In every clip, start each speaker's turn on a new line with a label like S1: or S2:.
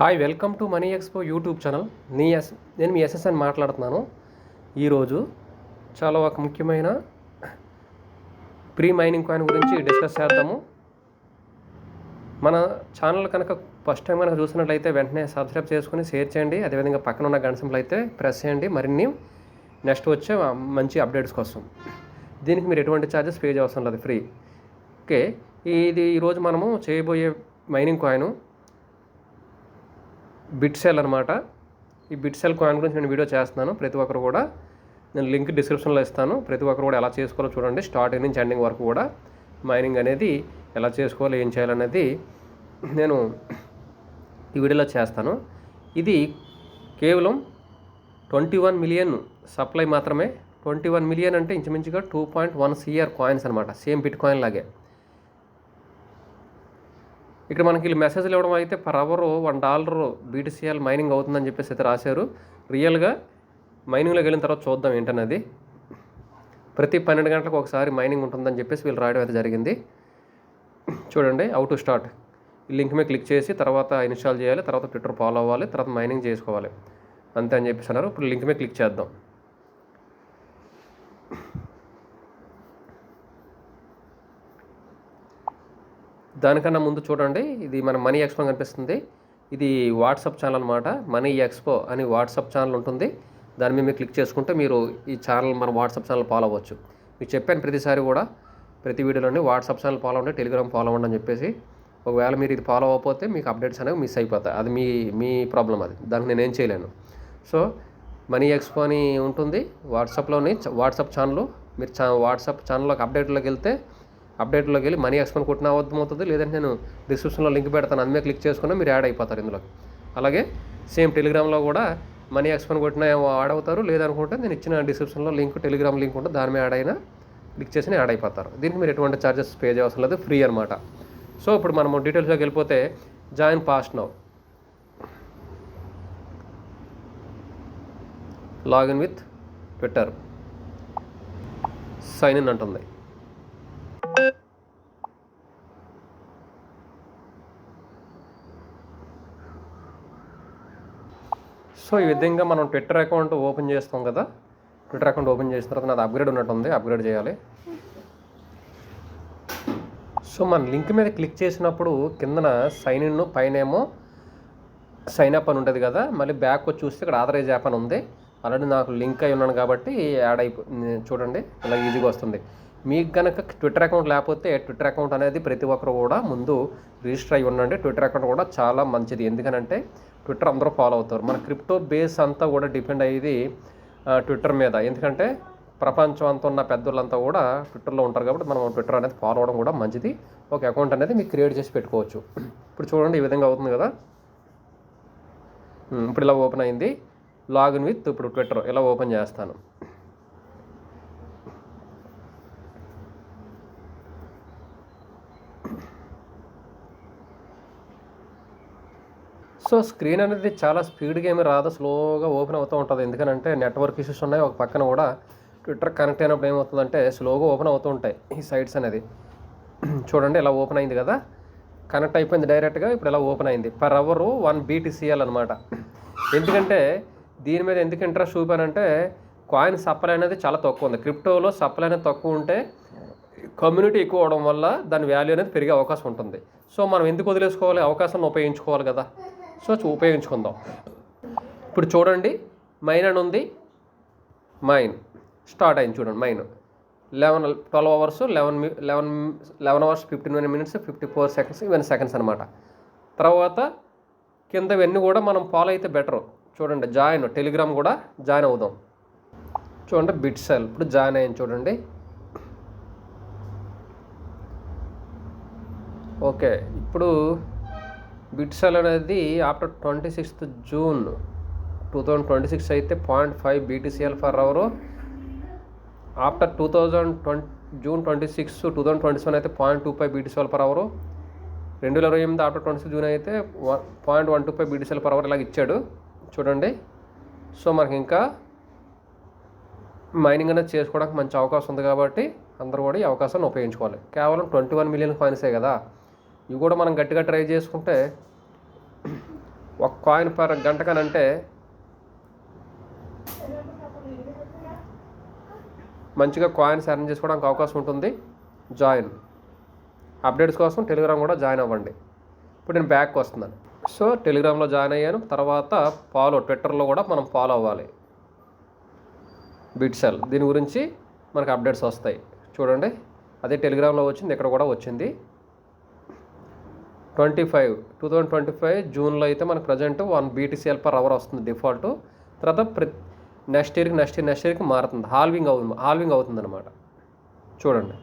S1: Hi welcome to money expo YouTube channel. నేను మీ SSN మాట్లాడుతున్నాను. ఈరోజు చాలా ఒక ముఖ్యమైన ప్రీ మైనింగ్ కాయిన్ గురించి డిస్కస్ చేద్దాము. మన ఛానల్ కనుక ఫస్ట్ టైం కనుక చూసినట్లయితే వెంటనే సబ్స్క్రైబ్ చేసుకుని షేర్ చేయండి. అదేవిధంగా పక్కన ఉన్న గంట సింబల్ అయితే ప్రెస్ చేయండి. మరిన్ని నెక్స్ట్ వచ్చే మంచి అప్డేట్స్ కోసం. దీనికి మీరు ఎటువంటి ఛార్జెస్ పే చేయవసరం లేదు, ఫ్రీ. ఓకే, ఈరోజు మనము చేయబోయే మైనింగ్ కాయిన్ బిట్సెల్ అనమాట. ఈ బిట్సెల్ కాయిన్ గురించి నేను వీడియో చేస్తున్నాను. ప్రతి ఒక్కరు కూడా నేను లింక్ డిస్క్రిప్షన్లో ఇస్తాను. ప్రతి ఒక్కరు కూడా ఎలా చేసుకోవాలో చూడండి. స్టార్టింగ్ నుంచి ఎండింగ్ వరకు కూడా మైనింగ్ అనేది ఎలా చేసుకోవాలి, ఏం చేయాలనేది నేను ఈ వీడియోలో చేస్తాను. ఇది కేవలం 21 మిలియన్ సప్లై మాత్రమే. 21 మిలియన్ అంటే ఇంచుమించుగా 2.1 CR కాయిన్స్ అనమాట. సేమ్ బిట్ కాయిన్ లాగే. ఇక్కడ మనకి వీళ్ళు మెసేజ్లు ఇవ్వడం అయితే పర్ అవర్ $1 BTCL మైనింగ్ అవుతుందని చెప్పేసి అయితే రాశారు. రియల్గా మైనింగ్లోకి వెళ్ళిన తర్వాత చూద్దాం ఏంటన్నది. ప్రతి 12 గంటలకు ఒకసారి మైనింగ్ ఉంటుందని చెప్పేసి వీళ్ళు రాయడం అయితే జరిగింది. చూడండి, హౌ టు స్టార్ట్. ఈ లింక్ మీద క్లిక్ చేసి తర్వాత ఇన్స్టాల్ చేయాలి, తర్వాత ట్విట్టర్ ఫాలో అవ్వాలి, తర్వాత మైనింగ్ చేసుకోవాలి, అంతే అని చెప్పేసి అన్నారు. ఇప్పుడు లింక్ మీద క్లిక్ చేద్దాం. దానికన్నా ముందు చూడండి, ఇది మన మనీ ఎక్స్పో కనిపిస్తుంది. ఇది వాట్సాప్ ఛానల్ అనమాట. మనీ ఎక్స్పో అని వాట్సాప్ ఛానల్ ఉంటుంది. దాని మీద మీరు క్లిక్ చేసుకుంటే మీరు ఈ ఛానల్ మన వాట్సాప్ ఛానల్ ఫాలో అవ్వచ్చు. మీకు చెప్పాను ప్రతిసారి కూడా, ప్రతి వీడియోలోనే వాట్సాప్ ఛానల్ ఫాలో అవ్వండి, టెలిగ్రామ్ ఫాలో అవ్వండి అని చెప్పేసి. ఒకవేళ మీరు ఇది ఫాలో అవ్వకపోతే మీకు అప్డేట్స్ అనేవి మిస్ అయిపోతాయి. అది మీ ప్రాబ్లం, అది దానికి నేనేం చేయలేను. సో మనీ ఎక్స్పో అని ఉంటుంది వాట్సాప్లోని వాట్సాప్ ఛానల్. మీరు వాట్సాప్ ఛానల్లోకి అప్డేట్లోకి వెళ్ళి మనీ ఎక్స్పోని కొట్టిన అర్థమవుతుంది. లేదంటే నేను డిస్క్రిప్షన్లో లింక్ పెడతాను, అందుమే క్లిక్ చేసుకున్నా మీరు యాడ్ అయిపోతారు ఇందులో. అలాగే సేమ్ టెలిగ్రామ్లో కూడా మనీ ఎక్స్పోని కొట్టినా యాడ్ అవుతారు. లేదనుకుంటే నేను ఇచ్చిన డిస్క్రిప్షన్లో టెలిగ్రామ్ లింక్ ఉంటే దాని మీద యాడ్ అయినా క్లిక్ చేసి యాడ్ అయిపోతారు. దీనికి మీరు ఎటువంటి ఛార్జెస్ పే చేయవసరం లేదు, ఫ్రీ అనమాట. సో ఇప్పుడు మనము డీటెయిల్స్లోకి వెళ్ళిపోతే join fast now, login with Twitter, sign in అంటుంది. సో ఈ విధంగా మనం ట్విట్టర్ అకౌంట్ ఓపెన్ చేస్తాం కదా. ట్విట్టర్ అకౌంట్ ఓపెన్ చేసిన తర్వాత నాది అప్గ్రేడ్ ఉన్నట్టుంది, అప్గ్రేడ్ చేయాలి. సో మన లింక్ మీద క్లిక్ చేసినప్పుడు కిందన సైన్ ఇన్, పైన ఏమో సైన్ అప్ అని ఉంటుంది కదా. మళ్ళీ బ్యాక్ వచ్చి చూస్తే ఇక్కడ ఆథరైజ్ యాప్ అని ఉంది. ఆల్రెడీ నాకు లింక్ అయి ఉన్నాను కాబట్టి యాడ్ చూడండి ఇలా ఈజీగా వస్తుంది. మీకు కనుక ట్విట్టర్ అకౌంట్ లేకపోతే ట్విట్టర్ అకౌంట్ అనేది ప్రతి ఒక్కరు కూడా ముందు రిజిస్టర్ అయ్యి ఉండండి. ట్విట్టర్ అకౌంట్ కూడా చాలా మంచిది, ఎందుకనంటే ట్విట్టర్ అందరూ ఫాలో అవుతారు. మన క్రిప్టో బేస్ అంతా కూడా డిపెండ్ అయ్యేది ట్విట్టర్ మీద. ఎందుకంటే ప్రపంచం అంతా ఉన్న పెద్దోళ్ళంతా కూడా ట్విట్టర్లో ఉంటారు కాబట్టి మనం ట్విట్టర్ అనేది ఫాలో అవ్వడం కూడా మంచిది. ఒక అకౌంట్ అనేది మీకు క్రియేట్ చేసి పెట్టుకోవచ్చు. ఇప్పుడు చూడండి ఈ విధంగా అవుతుంది కదా. ఇప్పుడు ఇలా ఓపెన్ అయింది. లాగిన్ విత్ ఇప్పుడు ట్విట్టర్ ఇలా ఓపెన్ చేస్తాను. సో స్క్రీన్ అనేది చాలా స్పీడ్గా ఏమీ రాదు, స్లోగా ఓపెన్ అవుతూ ఉంటుంది. ఎందుకంటే నెట్వర్క్ ఇష్యూస్ ఉన్నాయి. ఒక పక్కన కూడా ట్విట్టర్ కనెక్ట్ అయినప్పుడు ఏమవుతుందంటే స్లోగా ఓపెన్ అవుతూ ఉంటాయి ఈ సైట్స్ అనేది. చూడండి ఇలా ఓపెన్ అయింది కదా, కనెక్ట్ అయిపోయింది డైరెక్ట్గా. ఇప్పుడు ఇలా ఓపెన్ అయింది. పర్ అవర్ 1 BTCL అనమాట. ఎందుకంటే దీని మీద ఎందుకు ఇంట్రెస్ట్ చూపానంటే కాయిన్ సప్లై అనేది చాలా తక్కువ ఉంది. క్రిప్టోలో సప్లై అనేది తక్కువ ఉంటే కమ్యూనిటీ ఎక్కువ అవడం వల్ల దాని వాల్యూ అనేది పెరిగే అవకాశం ఉంటుంది. సో మనం ఎందుకు వదిలేసుకోవాలి, అవకాశాన్ని ఉపయోగించుకోవాలి కదా. సో ఉపయోగించుకుందాం. ఇప్పుడు చూడండి మైన్ అని ఉంది. మైన్ స్టార్ట్ అయింది చూడండి. Mine 12 hours 11 hours 59 minutes 54 seconds ఇవన్నీ సెకండ్స్ అనమాట. తర్వాత కింద ఇవన్నీ కూడా మనం ఫాలో అయితే బెటర్. చూడండి జాయిన్, టెలిగ్రామ్ కూడా జాయిన్ అవుదాం. చూడండి బిట్సెల్ ఇప్పుడు జాయిన్ అయ్యింది చూడండి. ఓకే, ఇప్పుడు బిట్సెల్ అనేది ఆఫ్టర్ 26th June 2026 అయితే 0.5 BTCL per hour. After June 26 2027 అయితే 0.25 BTCL per hour. 2028 after 26 June అయితే 0.125 BTCL per hour ఇలాగ ఇచ్చాడు చూడండి. సో మనకి ఇంకా మైనింగ్ అనేది చేసుకోవడానికి మంచి అవకాశం ఉంది కాబట్టి అందరూ కూడా ఈ అవకాశాన్ని ఉపయోగించుకోవాలి. కేవలం 21 మిలియన్ కాయిన్సే కదా. ఇవి కూడా మనం గట్టిగా ట్రై చేసుకుంటే ఒక కాయిన్ పర్ గంట కనంటే మంచిగా కాయిన్స్ ఎర్న్ చేసుకోవడానికి అవకాశం ఉంటుంది. జాయిన్ అప్డేట్స్ కోసం టెలిగ్రామ్ కూడా జాయిన్ అవ్వండి. ఇప్పుడు నేను బ్యాక్కి వస్తున్నాను. సో టెలిగ్రామ్లో జాయిన్ అయ్యాను. తర్వాత ట్విట్టర్లో కూడా మనం ఫాలో అవ్వాలి. బిట్సెల్ దీని గురించి మనకు అప్డేట్స్ వస్తాయి. చూడండి, అదే టెలిగ్రామ్లో వచ్చింది, ఇక్కడ కూడా వచ్చింది. 2025 జూన్లో అయితే మనకు ప్రజెంట్ 1 BTCL per hour వస్తుంది డిఫాల్ట్. తర్వాత నెక్స్ట్ ఇయర్కి మారుతుంది, హాల్వింగ్ అవుతుంది అనమాట. చూడండి,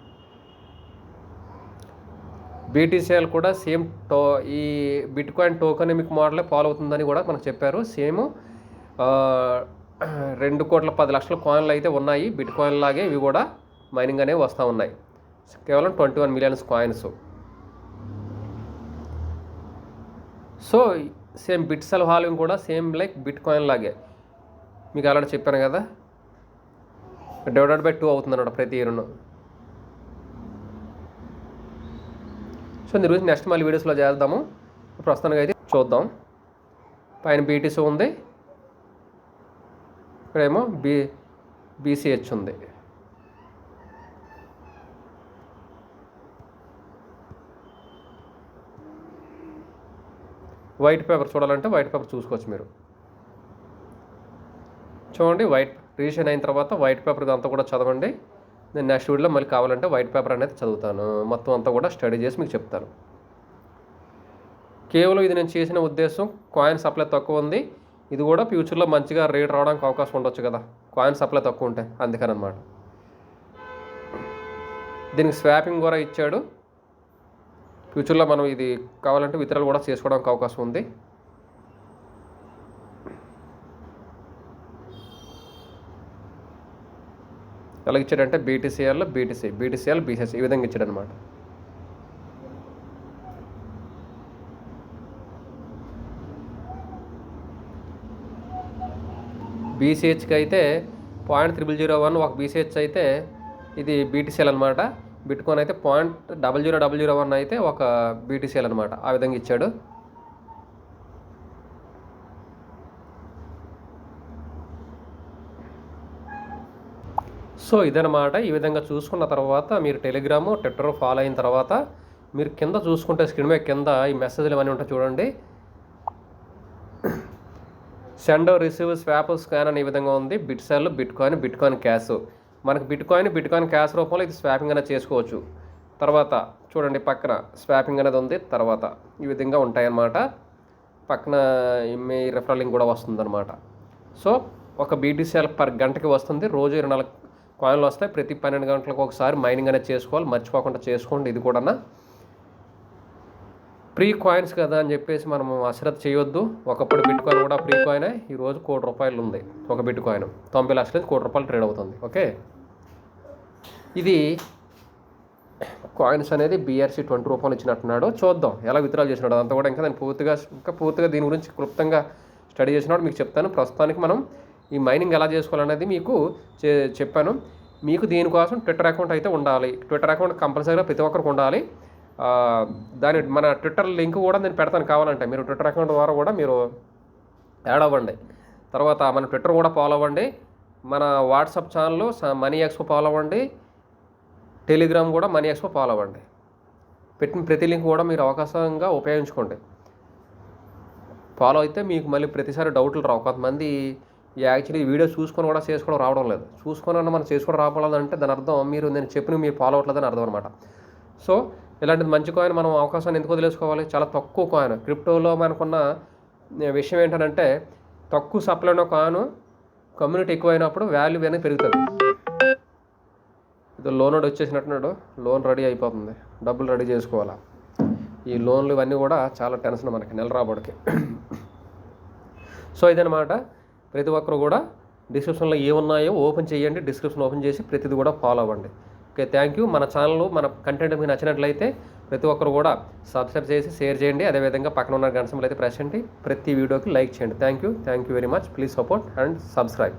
S1: BTCL కూడా సేమ్ ఈ బిట్ కాయిన్ టోకనమిక్ మోడలే ఫాలో అవుతుందని కూడా మనకు చెప్పారు. సేమ్ 2,10,00,000 కాయిన్లు అయితే ఉన్నాయి. బిట్ కాయిన్ లాగే ఇవి కూడా మైనింగ్ అనేవి వస్తూ ఉన్నాయి. కేవలం 21 మిలియన్ కాయిన్స్. సో సేమ్ బిట్సెల్ హాల్వింగ్ కూడా సేమ్ లైక్ బిట్ కాయిన్ లాగే మీకు ఆల్రెడీ చెప్పాను కదా, /2 అవుతుంది అన్నమాట ప్రతి ఇయర్ను. సో దీని గురించి నెక్స్ట్ మళ్ళీ వీడియోస్లో చేద్దాము. ప్రస్తుతానికి అయితే చూద్దాం. పైన BTC ఉంది, ఇక్కడేమో BCH ఉంది. వైట్ పేపర్ చూడాలంటే వైట్ పేపర్ చూసుకోవచ్చు మీరు. చూడండి, వైట్ రిజిస్ట్రేషన్ అయిన తర్వాత వైట్ పేపర్ ఇదంతా కూడా చదవండి. నేను నెక్స్ట్ వీడియోలో మళ్ళీ కావాలంటే వైట్ పేపర్ అనేది చదువుతాను. మొత్తం అంతా కూడా స్టడీ చేసి మీకు చెప్తాను. కేవలం ఇది నేను చేసిన ఉద్దేశం, కాయిన్ సప్లై తక్కువ ఉంది, ఇది కూడా ఫ్యూచర్లో మంచిగా రేట్ రావడానికి అవకాశం ఉండొచ్చు కదా, కాయిన్ సప్లై తక్కువ ఉంటాయి, అందుకని అనమాట. దీనికి స్వాపింగ్ కూడా ఇచ్చాడు. ఫ్యూచర్లో మనం ఇది కావాలంటే విత్డ్రాల్ కూడా చేసుకోవడానికి అవకాశం ఉంది. ఎలా ఇచ్చాడంటే BTCL, BTCL, BCH ఈ విధంగా ఇచ్చాడనమాట. BCHకి అయితే 0.0001 ఒక BCH అయితే ఇది BTCL అనమాట. బిట్కాయిన్ అయితే 0.0001 అయితే ఒక BTCL అనమాట. ఆ విధంగా ఇచ్చాడు. సో ఇదనమాట. ఈ విధంగా చూసుకున్న తర్వాత మీరు టెలిగ్రాము, ట్విట్టర్ ఫాలో అయిన తర్వాత మీరు కింద చూసుకుంటే స్క్రీన్ మీద కింద ఈ మెసేజ్లు ఇవన్నీ ఉంటాయి చూడండి. సెండ్, రిసీవ్, స్వాప్, స్కాన్ అనే విధంగా ఉంది. బిట్సెల్, బిట్కాయిన్ క్యాష్. మనకు బిట్కాయిన్ క్యాష్ రూపంలో ఇది స్వాపింగ్ అనేది చేసుకోవచ్చు. తర్వాత చూడండి, పక్కన స్వాపింగ్ అనేది ఉంది. తర్వాత ఈ విధంగా ఉంటాయన్నమాట. పక్కన మీ రెఫరల్ లింక్ కూడా వస్తుందన్నమాట. సో ఒక BTCL పర్ గంటకి వస్తుంది. రోజు 24 కాయిన్లు వస్తాయి. ప్రతి 12 గంటలకు ఒకసారి మైనింగ్ అనేది చేసుకోవాలి. మర్చిపోకుండా చేసుకోండి. ఇది కూడా ప్రీ కాయిన్స్ కదా అని చెప్పేసి మనము అశ్రద్ధ చేయొద్దు. ఒకప్పుడు బిట్ కాయిన్ కూడా ప్రీ కాయినే. ఈరోజు ₹1,00,00,000 ఉంది ఒక బిట్ కాయిన్. 90 లక్షలు ₹1,00,00,000 ట్రేడ్ అవుతుంది. ఓకే, ఇది కాయిన్స్ అనేది BRC ₹20 ఇచ్చినట్టున్నాడు. చూద్దాం ఎలా విత్డ్రాల్ చేసినాడు అదంతా కూడా. ఇంకా నేను పూర్తిగా దీని గురించి క్లుప్తంగా స్టడీ చేసినాడు మీకు చెప్తాను. ప్రస్తుతానికి మనం ఈ మైనింగ్ ఎలా చేసుకోవాలనేది మీకు చెప్పాను. మీకు దీనికోసం ట్విట్టర్ అకౌంట్ అయితే ఉండాలి. ట్విట్టర్ అకౌంట్ కంపల్సరీగా ప్రతి ఒక్కరికి ఉండాలి. మన ట్విట్టర్ లింక్ కూడా నేను పెడతాను, కావాలంటే మీరు ట్విట్టర్ అకౌంట్ ద్వారా కూడా మీరు యాడ్ అవ్వండి. తర్వాత మన ట్విట్టర్ కూడా ఫాలో అవ్వండి. మన WhatsApp channel money expo follow అవ్వండి. టెలిగ్రామ్ కూడా మనీ ఎక్స్పో ఫాలో అవ్వండి. పెట్టిన ప్రతి లింక్ కూడా మీరు అవకాశంగా ఉపయోగించుకోండి. ఫాలో అయితే మీకు మళ్ళీ ప్రతిసారి డౌట్లు రావు. కొంతమంది యాక్చువల్లీ వీడియో చూసుకొని కూడా చేసుకోవడం రావడం లేదు. చూసుకొని మనం చేసుకోవడం రావాలంటే దాని అర్థం నేను చెప్పిన మీరు ఫాలో అవ్వట్లేదని అర్థం అనమాట. సో ఇలాంటిది మంచి కాయిన్ మనం అవకాశాన్ని ఎందుకు వదిలేసుకోవాలి? చాలా తక్కువ కాయిన్. క్రిప్టోలో మనకున్న విషయం ఏంటంటే తక్కువ సప్లై ఉన్న కాయిన్ కమ్యూనిటీ ఎక్కువైనప్పుడు వాల్యూ అనేది పెరుగుతుంది. ఇది లోన్ వచ్చేసినట్టున్నాడు. లోన్ రెడీ అయిపోతుంది, డబ్బులు రెడీ చేసుకోవాలా. ఈ లోన్లు ఇవన్నీ కూడా చాలా టెన్షన్ మనకి నెల రాబడికి. సో ఇదనమాట. ప్రతి ఒక్కరు కూడా డిస్క్రిప్షన్లో ఏమున్నాయో ఓపెన్ చేయండి. డిస్క్రిప్షన్ ఓపెన్ చేసి ప్రతిదీ కూడా ఫాలో అవ్వండి. Okay, thank you. మన ఛానల్ మన కంటెంట్ మీకు నచ్చినట్లయితే ప్రతి ఒక్కరు కూడా సబ్స్క్రైబ్ చేసి షేర్ చేయండి. అదేవిధంగా పక్కన ఉన్న గంట సింబల్ అయితే ప్రెస్ చేయండి. ప్రతి వీడియోకి లైక్ చేయండి. Thank you very much. Please support and subscribe.